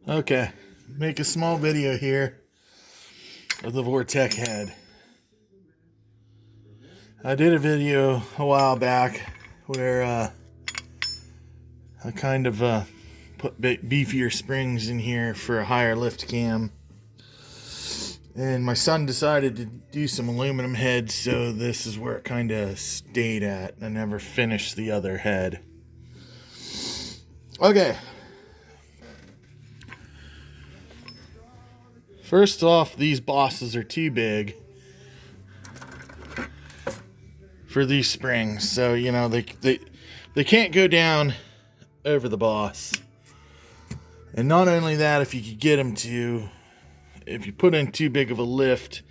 Okay, make a small video here of the Vortec head. I did a video a while back where I kind of put beefier springs in here for a higher lift cam. And my son decided to do some aluminum heads, so this is where it kind of stayed at. I never finished the other head. Okay. First off, these bosses are too big for these springs. So, you know, they can't go down over the boss. And not only that, if you could get them to, if you put in too big of a lift,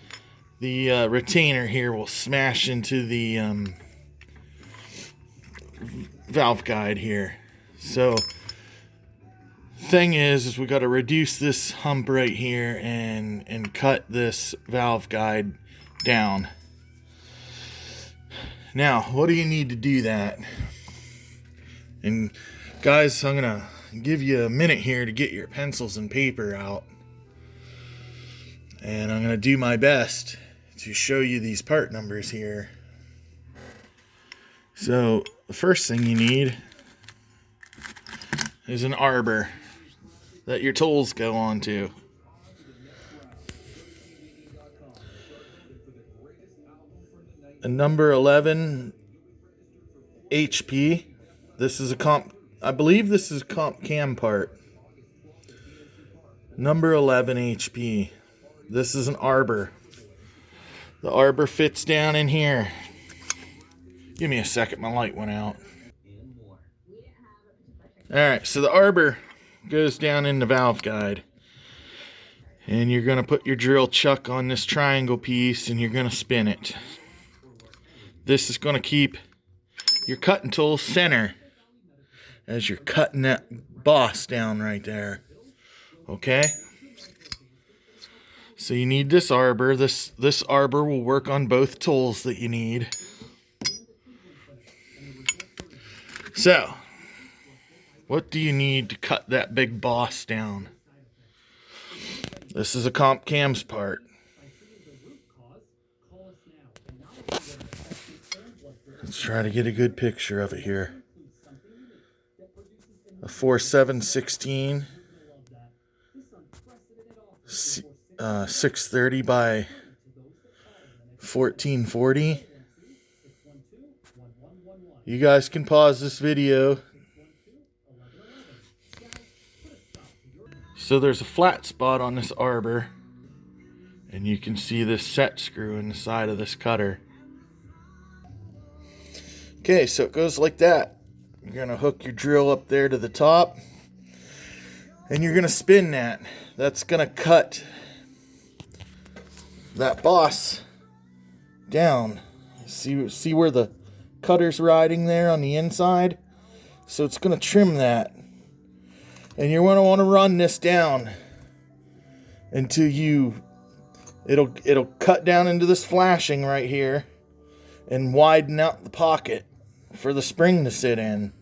the retainer here will smash into the valve guide here. So thing is we got to reduce this hump right here and cut this valve guide down. Now, what do you need to do that? And guys, I'm gonna give you a minute here to get your pencils and paper out, and I'm gonna do my best to show you these part numbers here. So the first thing you need is an arbor that your tools go onto. A number 11 HP. This is a comp, I believe this is a comp cam part. Number 11 HP. This is an arbor. The arbor fits down in here. Give me a second, my light went out. Alright, so the arbor goes down in the valve guide. And you're going to put your drill chuck on this triangle piece and you're going to spin it. This is going to keep your cutting tool center as you're cutting that boss down right there. Okay? So you need this arbor. This arbor will work on both tools that you need. So, what do you need to cut that big boss down? This is a comp cams part. Let's try to get a good picture of it here. A 4716 630 by 1440. You guys can pause this video. So there's a flat spot on this arbor, and you can see this set screw in the side of this cutter. Okay, so it goes like that. You're going to hook your drill up there to the top, and you're going to spin that. That's going to cut that boss down. See where the cutter's riding there on the inside? So it's going to trim that. And you're going to want to run this down until it'll cut down into this flashing right here and widen out the pocket for the spring to sit in.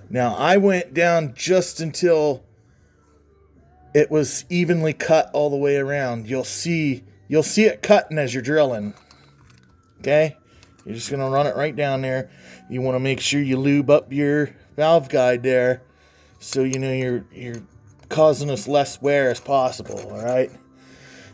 Now, I went down just until it was evenly cut all the way around. You'll see it cutting as you're drilling. Okay? You're just going to run it right down there. You want to make sure you lube up your valve guide there, so you know you're causing as less wear as possible, all right?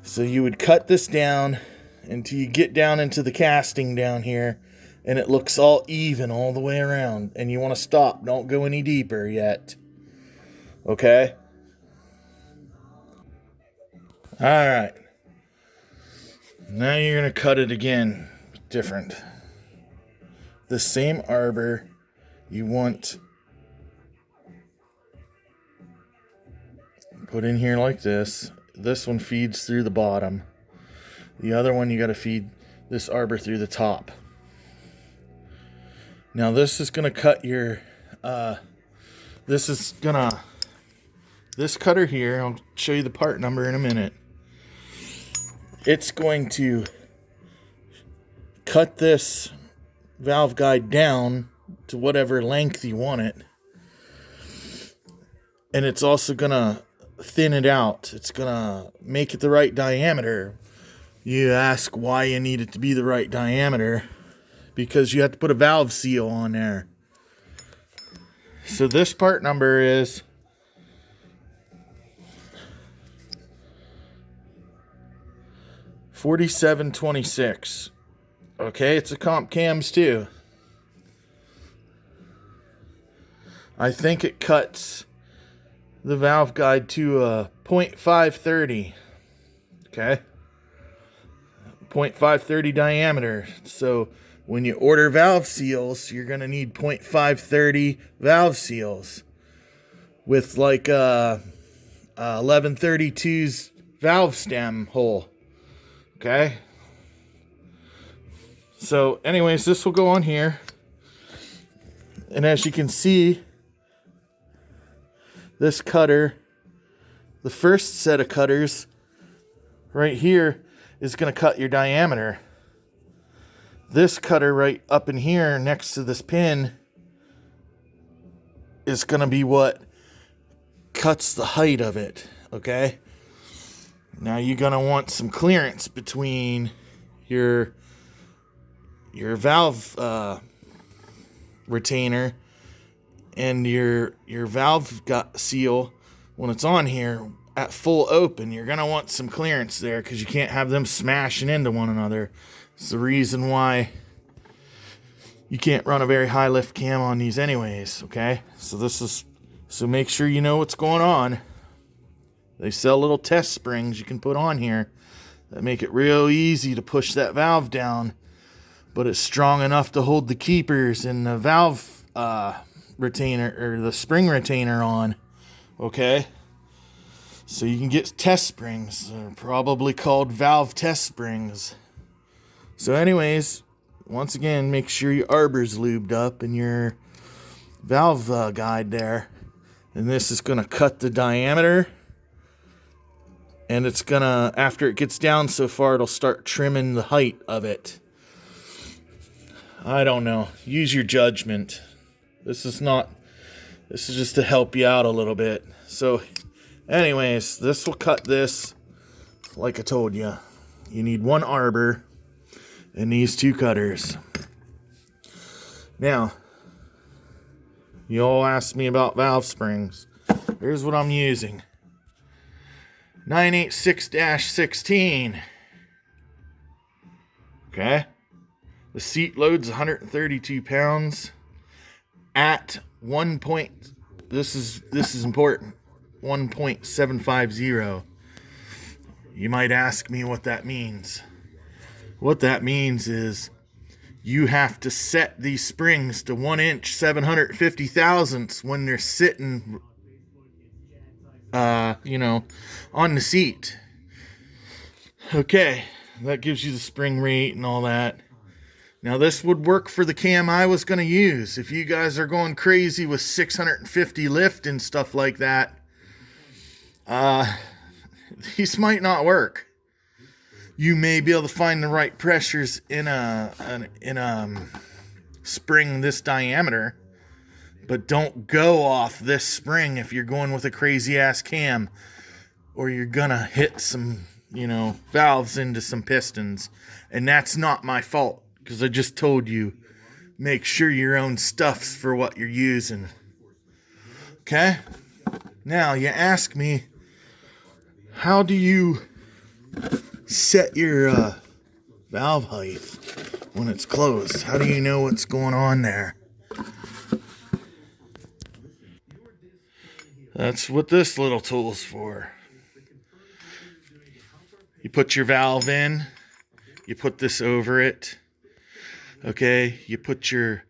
So you would cut this down until you get down into the casting down here, and it looks all even all the way around. And you want to stop. Don't go any deeper yet. Okay? All right. Now you're going to cut it again. Different. The same arbor you want put in here like this. This one feeds through the bottom. The other one you got to feed this arbor through the top. Now this is going to cut your this cutter here, I'll show you the part number in a minute. It's going to cut this valve guide down to whatever length you want it. and it's also gonna thin it out. It's gonna make it the right diameter. You ask why you need it to be the right diameter, because you have to put a valve seal on there. So this part number is 4726. Okay, it's a comp cams too. I think it cuts the valve guide to a 0.530. Okay, 0.530 diameter. So when you order valve seals, you're gonna need 0.530 valve seals with like 1132's valve stem hole. Okay. So anyways, this will go on here. And as you can see, this cutter, the first set of cutters right here is going to cut your diameter. This cutter right up in here next to this pin is going to be what cuts the height of it, okay? Now you're going to want some clearance between your valve retainer and your valve seal when it's on here at full open. You're going to want some clearance there because you can't have them smashing into one another. It's the reason why you can't run a very high lift cam on these anyways, okay? So make sure you know what's going on. They sell little test springs you can put on here that make it real easy to push that valve down, but it's strong enough to hold the keepers and the valve retainer or the spring retainer on, okay? So you can get test springs. They're probably called valve test springs. So anyways, once again, make sure your arbor's lubed up and your valve guide there. And this is going to cut the diameter. And it's going to, after it gets down so far, it'll start trimming the height of it. I don't know. Use your judgment. This is just to help you out a little bit. So anyways, this will cut this. Like I told you, you need one arbor and these two cutters. Now, you all asked me about valve springs. Here's what I'm using. 986-16. Okay. The seat load's 132 pounds at 1 point. This is important. 1.750. You might ask me what that means. What that means is you have to set these springs to 1 inch 750 thousandths when they're sitting on the seat. Okay, that gives you the spring rate and all that. Now this would work for the cam I was going to use. If you guys are going crazy with 650 lift and stuff like that, these might not work. You may be able to find the right pressures in a spring this diameter, but don't go off this spring if you're going with a crazy ass cam, or you're gonna hit some, valves into some pistons. And that's not my fault, because I just told you, make sure your own stuff's for what you're using. Okay? Now, you ask me, how do you set your valve height when it's closed? How do you know what's going on there? That's what this little tool's for. You put your valve in, you put this over it, okay? You put your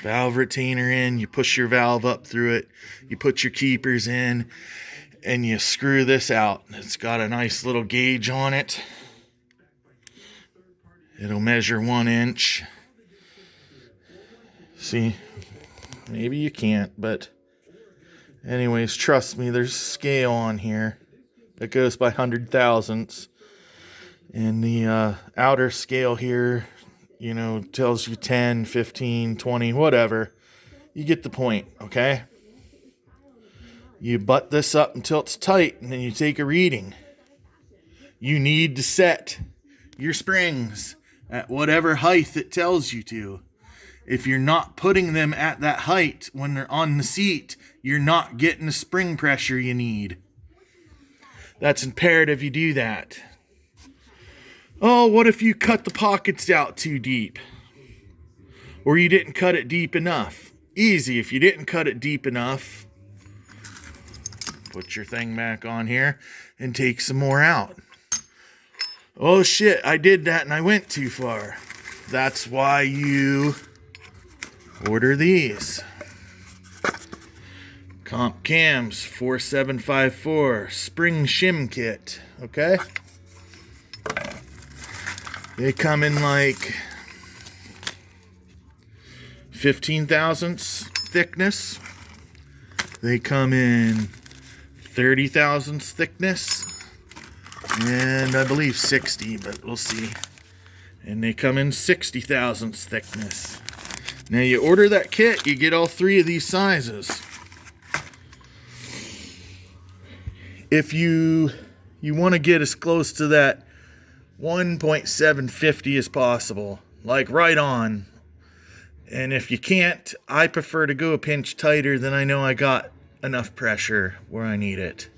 valve retainer in, you push your valve up through it, you put your keepers in, and you screw this out. It's got a nice little gauge on it. It'll measure 1 inch. See? Maybe you can't, but anyways, trust me, there's a scale on here that goes by 100 thousandths. And the outer scale here, tells you 10, 15, 20, whatever. You get the point, okay? You butt this up until it's tight, and then you take a reading. You need to set your springs at whatever height it tells you to. If you're not putting them at that height when they're on the seat, you're not getting the spring pressure you need. That's imperative you do that. Oh, what if you cut the pockets out too deep? Or you didn't cut it deep enough? Easy, if you didn't cut it deep enough, put your thing back on here and take some more out. Oh shit, I did that and I went too far. That's why you order these. Comp Cams 4754 Spring Shim Kit, okay? They come in like 15 thousandths thickness. They come in 30 thousandths thickness. And I believe 60, but we'll see. And they come in 60 thousandths thickness. Now you order that kit, you get all three of these sizes. If you want to get as close to that 1.750 as possible, like right on. And if you can't, I prefer to go a pinch tighter, than I know I got enough pressure where I need it.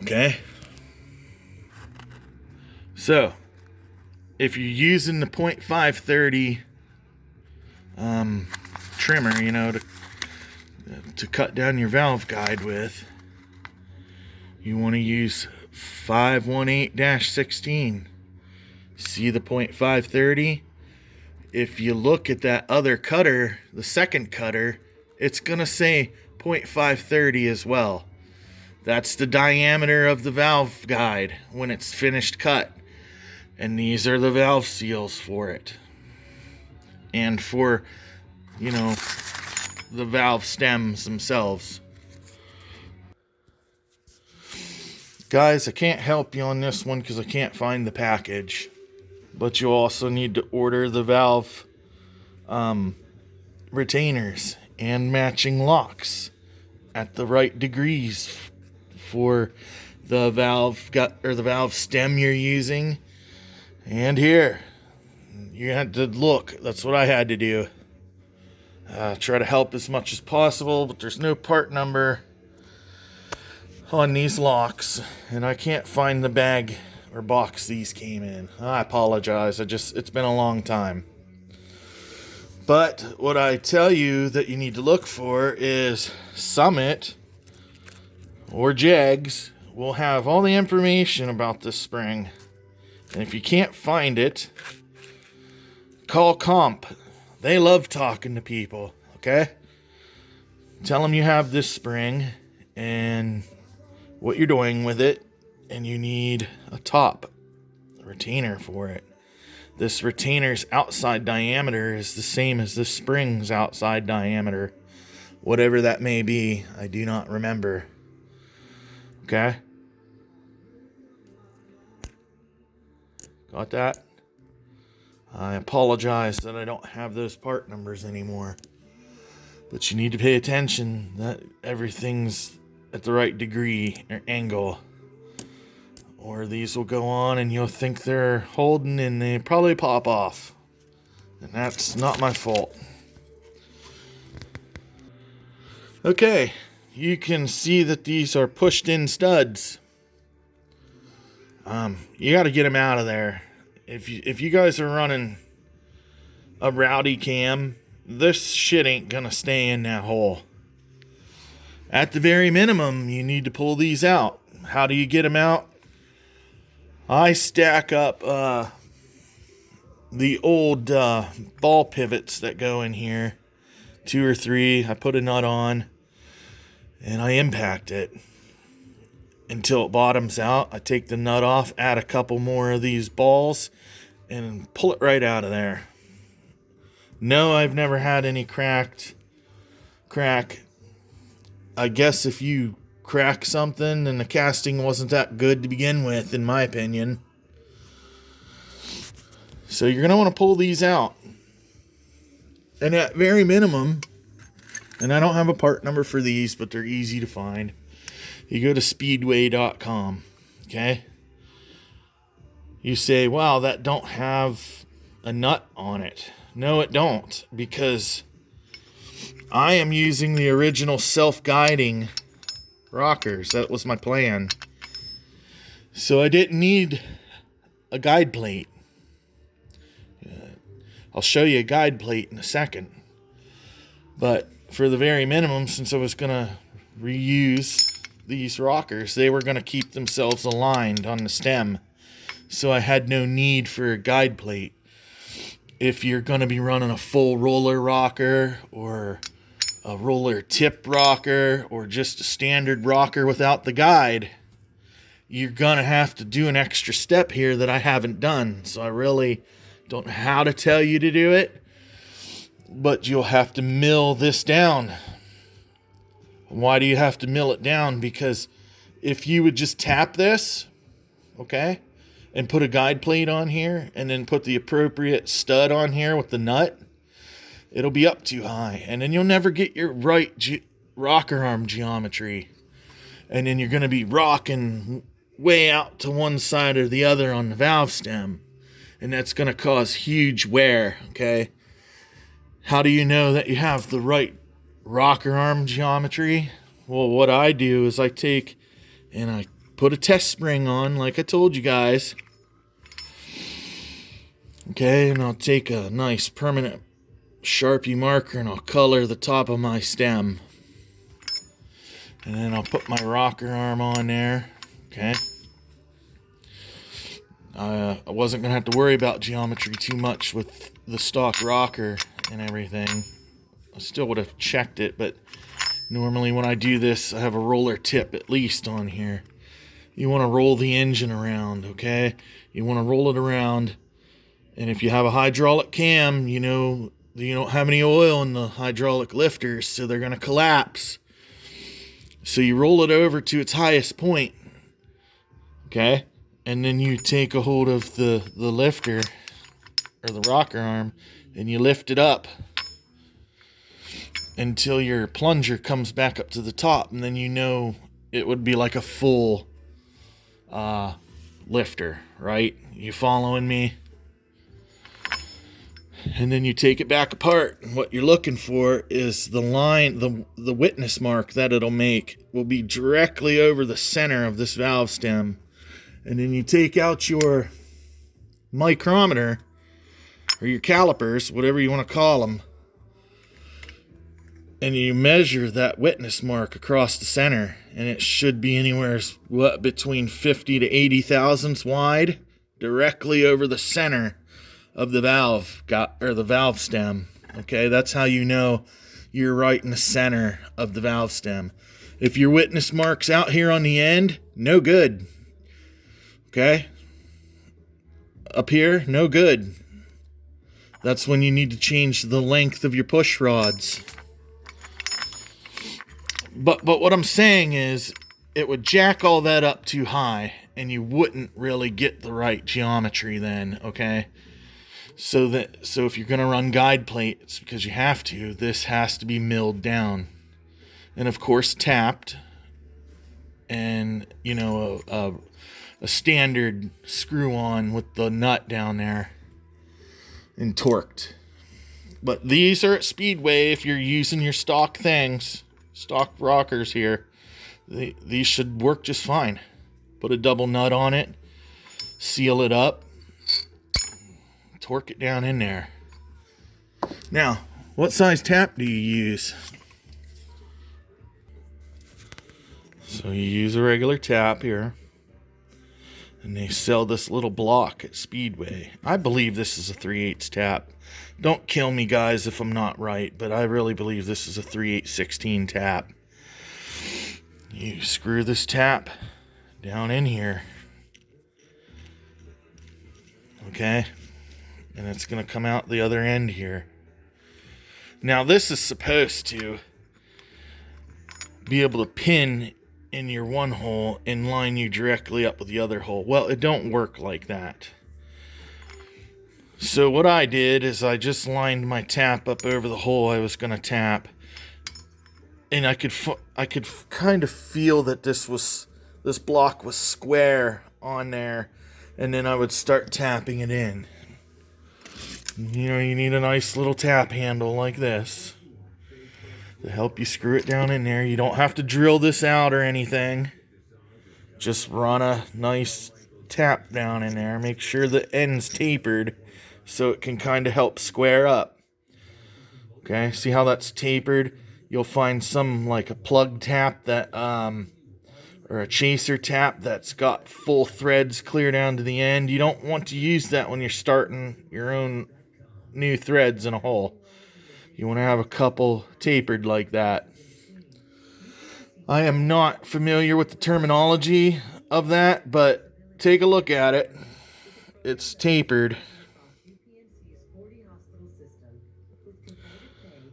Okay? So, if you're using the .530 trimmer, you know, to cut down your valve guide with, you want to use 518-16. See the .530? If you look at that other cutter, the second cutter, it's going to say .530 as well. That's the diameter of the valve guide when it's finished cut. And these are the valve seals for it. And for, you know, the valve stems themselves. Guys, I can't help you on this one because I can't find the package. But you also need to order the valve retainers and matching locks at the right degrees for the valve the valve stem you're using. And here, you had to look. That's what I had to do. Try to help as much as possible, but there's no part number on these locks, and I can't find the bag or box these came in. I apologize. It's been a long time. But what I tell you that you need to look for is Summit or Jegs will have all the information about this spring. And if you can't find it, call Comp. They love talking to people, okay? Tell them you have this spring and what you're doing with it, and you need a top retainer for it. This retainer's outside diameter is the same as this spring's outside diameter. Whatever that may be, I do not remember. Okay? Got that? I apologize that I don't have those part numbers anymore. But you need to pay attention that everything's at the right degree or angle. Or these will go on and you'll think they're holding and they probably pop off. And that's not my fault. Okay, you can see that these are pushed in studs. You got to get them out of there. If you guys are running a rowdy cam, this shit ain't gonna stay in that hole. At the very minimum, you need to pull these out. How do you get them out? I stack up the old ball pivots that go in here, 2 or 3. I put a nut on and I impact it until it bottoms out. I take the nut off, add a couple more of these balls, and pull it right out of there. No, I've never had any crack. I guess if you crack something and the casting wasn't that good to begin with, in my opinion. So you're going to want to pull these out. And at very minimum, and I don't have a part number for these, but they're easy to find. You go to speedway.com, okay? You say, wow, that don't have a nut on it. No, it don't, because I am using the original self-guiding rockers. That was my plan. So I didn't need a guide plate. I'll show you a guide plate in a second. But for the very minimum, since I was going to reuse these rockers, they were going to keep themselves aligned on the stem. So I had no need for a guide plate. If you're going to be running a full roller rocker or a roller tip rocker or just a standard rocker without the guide, you're going to have to do an extra step here that I haven't done. So I really don't know how to tell you to do it, but you'll have to mill this down. Why do you have to mill it down? Because if you would just tap this, okay, and put a guide plate on here and then put the appropriate stud on here with the nut, it'll be up too high. And then you'll never get your right rocker arm geometry. And then you're going to be rocking way out to one side or the other on the valve stem. And that's going to cause huge wear, okay? How do you know that you have the right rocker arm geometry? Well, what I do is I take and I put a test spring on, like I told you guys. Okay, and I'll take a nice permanent Sharpie marker and I'll color the top of my stem. And then I'll put my rocker arm on there, okay? I wasn't going to have to worry about geometry too much with the stock rocker and everything. I still would have checked it, but normally when I do this, I have a roller tip at least on here. You want to roll the engine around, okay? You want to roll it around, and if you have a hydraulic cam, you know you don't have any oil in the hydraulic lifters, so they're going to collapse. So you roll it over to its highest point, okay? And then you take a hold of the lifter or the rocker arm and you lift it up until your plunger comes back up to the top, and then you know it would be like a full lifter, right? You following me? And then you take it back apart, and what you're looking for is the line, the witness mark that it'll make will be directly over the center of this valve stem. And then you take out your micrometer or your calipers, whatever you want to call them, and you measure that witness mark across the center, and it should be anywhere between 50 to 80 thousandths wide, directly over the center of the valve or the valve stem. Okay, that's how you know you're right in the center of the valve stem. If your witness mark's out here on the end, no good. Okay, up here, no good. That's when you need to change the length of your push rods. But what I'm saying is, it would jack all that up too high, and you wouldn't really get the right geometry then, okay? So if you're going to run guide plates, because you have to, this has to be milled down. And of course tapped. And, you know, a standard screw-on with the nut down there. And torqued. But these are at Speedway if you're using your stock things. Stock rockers here. These should work just fine. Put a double nut on it. Seal it up. Torque it down in there. Now, what size tap do you use? So you use a regular tap here. And they sell this little block at Speedway. I believe this is a 3/8 tap. Don't kill me, guys, if I'm not right, but I really believe this is a 3/8/16 tap. You screw this tap down in here. Okay? And it's going to come out the other end here. Now, this is supposed to be able to pin in your one hole and line you directly up with the other hole. Well, it don't work like that. So what I did is I just lined my tap up over the hole I was going to tap. And I could kind of feel that this block was square on there. And then I would start tapping it in. You know, you need a nice little tap handle like this to help you screw it down in there. You don't have to drill this out or anything. Just run a nice tap down in there. Make sure the end's tapered so it can kind of help square up. Okay, see how that's tapered? You'll find some like a plug tap that or a chaser tap that's got full threads clear down to the end. You don't want to use that when you're starting your own new threads in a hole. You want to have a couple tapered like that. I am not familiar with the terminology of that, but take a look at it. It's tapered.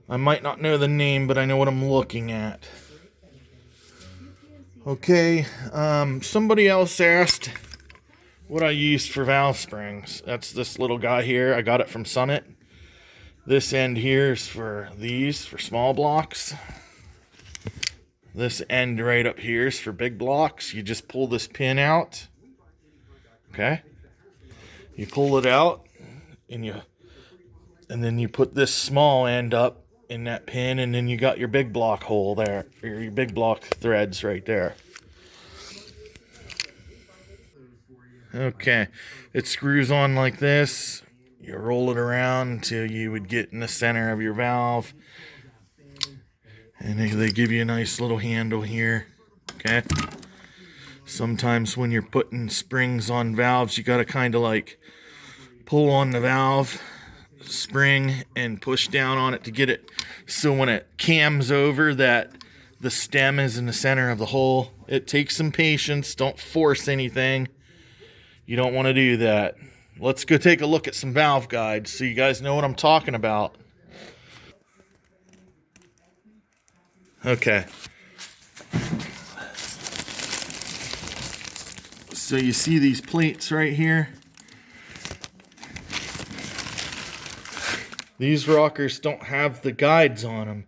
I might not know the name, but I know what I'm looking at. Okay, somebody else asked what I used for valve springs. That's this little guy here. I got it from Summit. This end here is for small blocks. This end right up here is for big blocks. You just pull this pin out. Okay? You pull it out and then you put this small end up in that pin, and then you got your big block hole there, or your big block threads right there. Okay, it screws on like this. You roll it around until you would get in the center of your valve. And they give you a nice little handle here. Okay. Sometimes when you're putting springs on valves, you got to kind of like pull on the valve spring and push down on it to get it so when it cams over that the stem is in the center of the hole. It takes some patience. Don't force anything. You don't want to do that. Let's go take a look at some valve guides so you guys know what I'm talking about. Okay. So you see these plates right here? These rockers don't have the guides on them,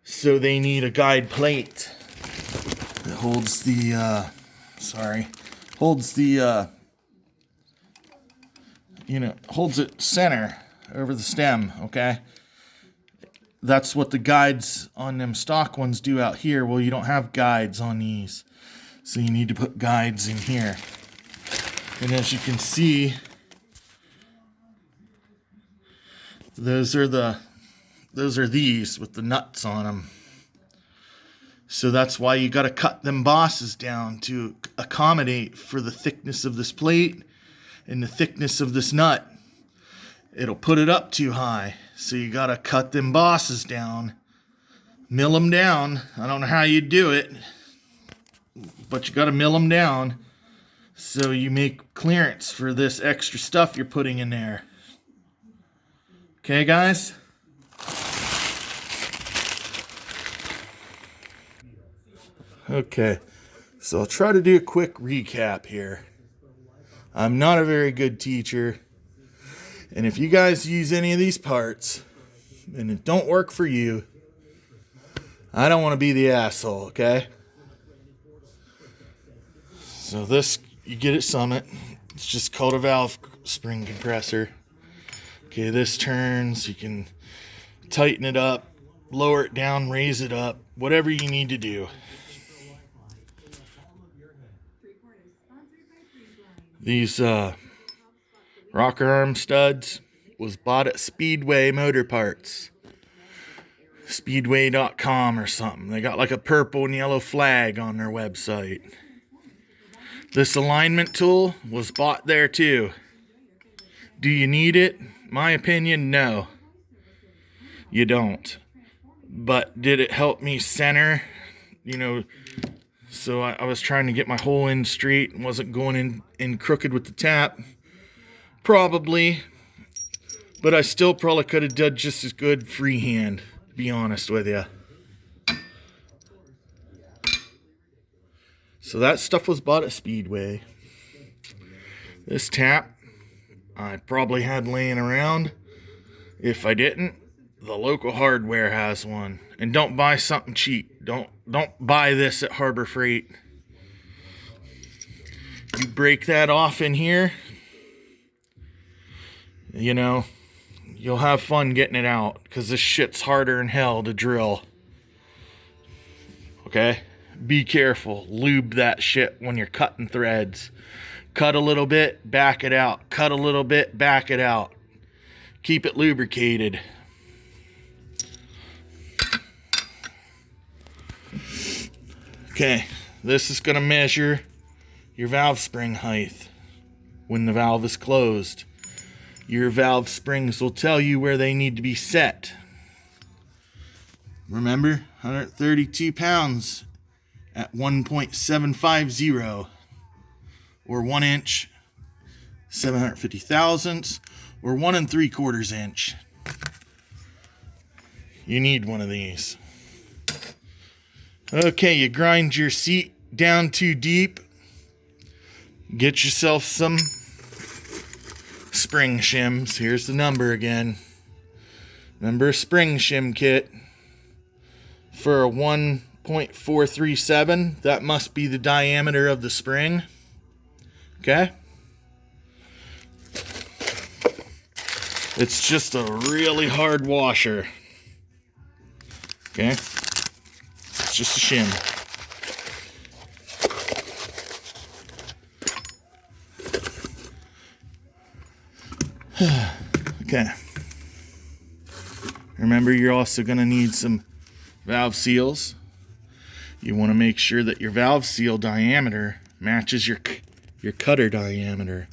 so they need a guide plate that holds the, holds it center over the stem, okay? That's what the guides on them stock ones do out here. Well, you don't have guides on these, so you need to put guides in here. And as you can see, those are these with the nuts on them. So that's why you got to cut them bosses down to accommodate for the thickness of this plate and the thickness of this nut. It'll put it up too high. So you got to cut them bosses down, mill them down. I don't know how you do it, but you got to mill them down so you make clearance for this extra stuff you're putting in there. Okay, guys? Okay, so I'll try to do a quick recap here. I'm not a very good teacher, and if you guys use any of these parts and it don't work for you, I don't want to be the asshole, okay? So this, you get at Summit. It's just called a valve spring compressor. Okay, this turns. You can tighten it up, lower it down, raise it up, whatever you need to do. These rocker arm studs was bought at Speedway Motor Parts. Speedway.com or something. They got like a purple and yellow flag on their website. This alignment tool was bought there too. Do you need it? My opinion, no. You don't. But did it help me center? So I was trying to get my hole in straight and wasn't going in crooked with the tap. Probably. But I still probably could have done just as good freehand, to be honest with you. So that stuff was bought at Speedway. This tap, I probably had laying around. If I didn't, the local hardware has one. And don't buy something cheap. Don't buy this at Harbor Freight. You break that off in here, you know, you'll have fun getting it out, because this shit's harder than hell to drill. Okay? Be careful. Lube that shit when you're cutting threads. Cut a little bit, back it out. Cut a little bit, back it out. Keep it lubricated. Okay, this is going to measure your valve spring height when the valve is closed. Your valve springs will tell you where they need to be set. Remember, 132 pounds at 1.750, or 1 inch, 750 thousandths, or 1 3/4 inch. You need one of these. Okay, you grind your seat down too deep. Get yourself some spring shims. Here's the number again. Remember, spring shim kit for a 1.437. That must be the diameter of the spring. Okay? It's just a really hard washer. Okay? It's just a shim. Okay. Remember, you're also going to need some valve seals. You want to make sure that your valve seal diameter matches your cutter diameter,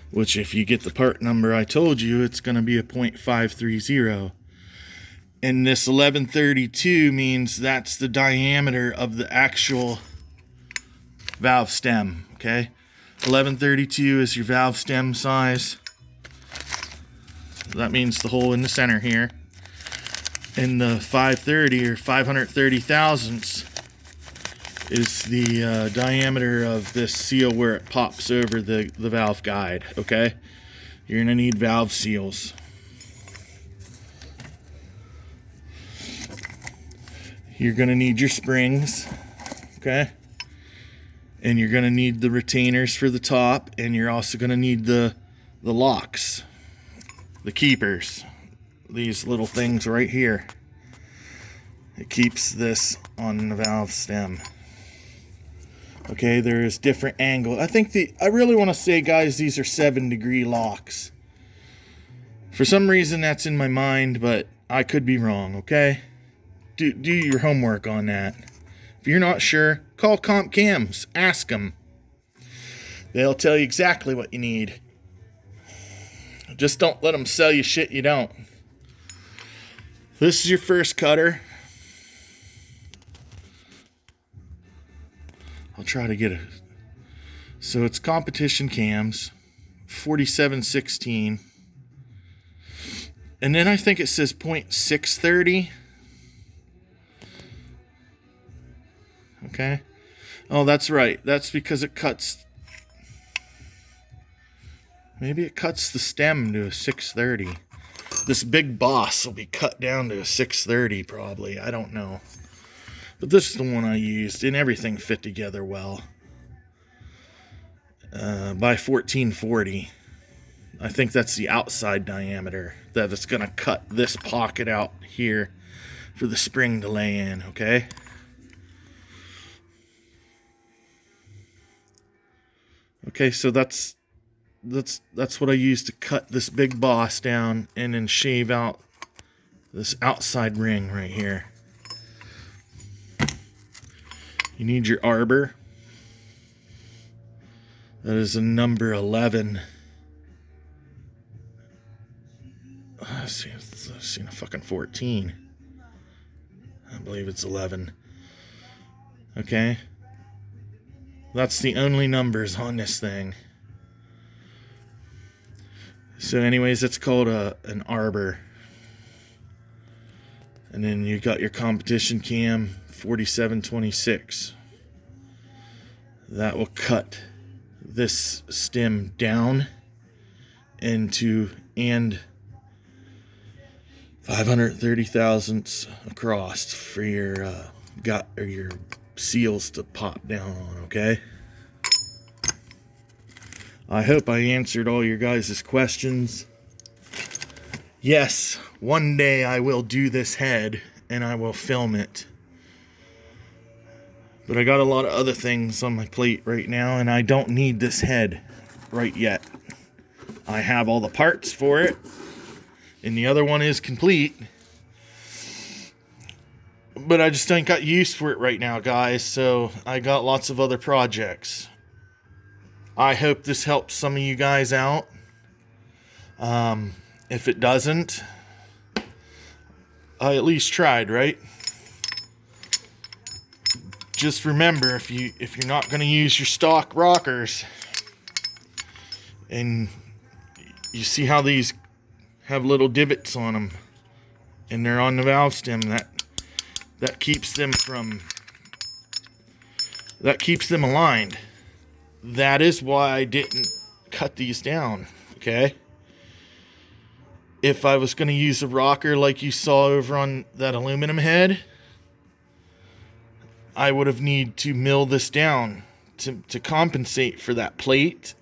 which, if you get the part number I told you, it's going to be a 0.530. And this 1132 means that's the diameter of the actual valve stem. Okay, 1132 is your valve stem size. That means the hole in the center here. And the 530 or 530 thousandths is the diameter of this seal where it pops over the valve guide. Okay, you're gonna need valve seals. You're gonna need your springs. Okay, and you're gonna need the retainers for the top, and you're also gonna need the locks, the keepers, these little things right here. It keeps this on the valve stem. Okay, there's different angles. I really want to say, guys, these are 7-degree locks. For some reason that's in my mind, but I could be wrong. Okay, do your homework on that. If you're not sure, call Comp Cams, ask them. They'll tell you exactly what you need. Just don't let them sell you shit you don't. This is your first cutter. I'll try to get it. So it's competition cams, 4716. And then I think it says 0.630. Okay. Oh, that's right. That's because it cuts. Maybe it cuts the stem to a 630. This big boss will be cut down to a 630 probably. I don't know. But this is the one I used, and everything fit together well. By 1440. I think that's the outside diameter that it's going to cut this pocket out here for the spring to lay in, okay? Okay, so that's what I used to cut this big boss down and then shave out this outside ring right here. You need your arbor. That is a number 11. I've seen a fucking 14. I believe it's 11. Okay. That's the only numbers on this thing. So anyways, it's called an arbor. And then you got your competition cam, 4726. That will cut this stem down and 530 thousandths across for your your seals to pop down on, okay? I hope I answered all your guys' questions. Yes, one day I will do this head and I will film it. But I got a lot of other things on my plate right now, and I don't need this head right yet. I have all the parts for it, and the other one is complete. But I just ain't got use for it right now, guys, so I got lots of other projects. I hope this helps some of you guys out. If it doesn't, I at least tried, right? Just remember, if you're not going to use your stock rockers, and you see how these have little divots on them, and they're on the valve stem, that keeps them aligned. That is why I didn't cut these down, okay? If I was going to use a rocker like you saw over on that aluminum head, I would have need to mill this down to compensate for that plate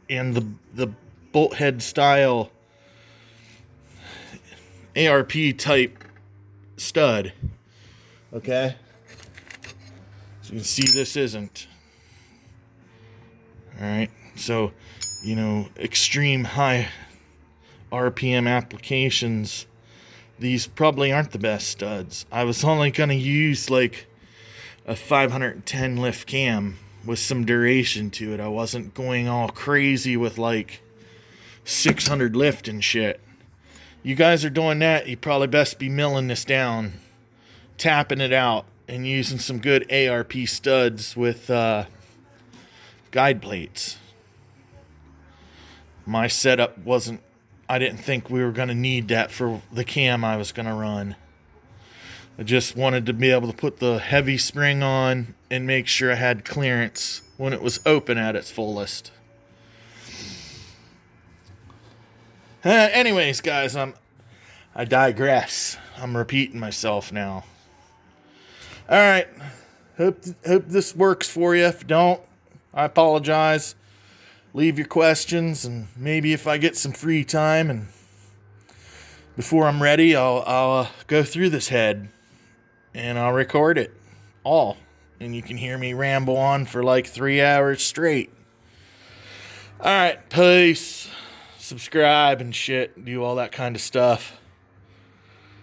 and the bolt head style ARP type stud. Okay? So you can see this isn't. Alright, so, you know, extreme high RPM applications, these probably aren't the best studs. I was only going to use like a 510 lift cam with some duration to it. I wasn't going all crazy with like 600 lift and shit. You guys are doing that, you probably best be milling this down, tapping it out, and using some good ARP studs with guide plates. My setup wasn't, I didn't think we were going to need that for the cam I was going to run. I just wanted to be able to put the heavy spring on and make sure I had clearance when it was open at its fullest. Anyways, guys, I digress. I'm repeating myself now. All right. Hope this works for you. If you don't, I apologize. Leave your questions, and maybe if I get some free time and before I'm ready, I'll go through this head and I'll record it all, and you can hear me ramble on for like 3 hours straight. All right, peace. Subscribe and shit. Do all that kind of stuff.